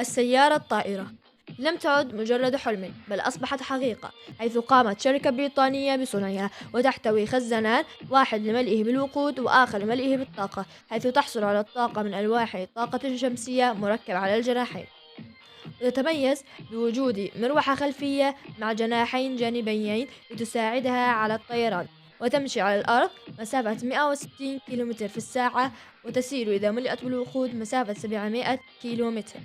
السيارة الطائرة لم تعد مجرد حلم، بل أصبحت حقيقة، حيث قامت شركة بريطانية بصنعها، وتحتوي خزانان، واحد لملئه بالوقود وآخر لملئه بالطاقة، حيث تحصل على الطاقة من ألواح طاقة شمسية مركبة على الجناحين. وتتميز بوجود مروحة خلفية مع جناحين جانبيين لتساعدها على الطيران، وتمشي على الأرض مسافة 160 كيلومتر في الساعة، وتسير إذا ملئت بالوقود مسافة 700 كيلومتر.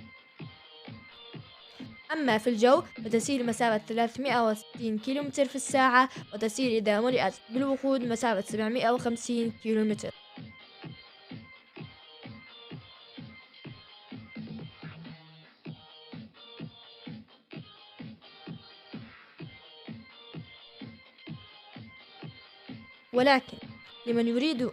أما في الجو فتسير مسافة 360 كيلومتر في الساعة، وتسير إذا ملئت بالوقود مسافة 750 كيلومتر. ولكن لمن يريد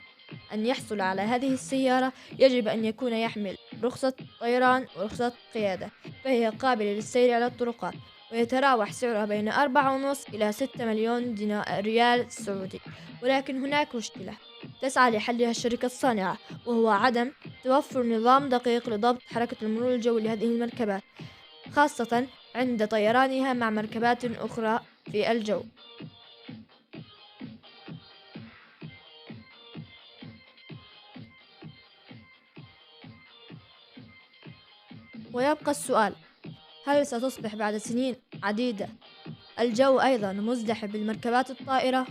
أن يحصل على هذه السيارة يجب أن يكون يحمل رخصة طيران ورخصة قيادة، فهي قابلة للسير على الطرقات، ويتراوح سعرها بين 4.5 إلى 6 مليون ريال سعودي. ولكن هناك مشكلة تسعى لحلها الشركة الصانعة، وهو عدم توفر نظام دقيق لضبط حركة المرور الجوي لهذه المركبات، خاصة عند طيرانها مع مركبات أخرى في الجو. ويبقى السؤال: هل ستصبح بعد سنين عديدة الجو أيضا مزدحم بالمركبات الطائرة؟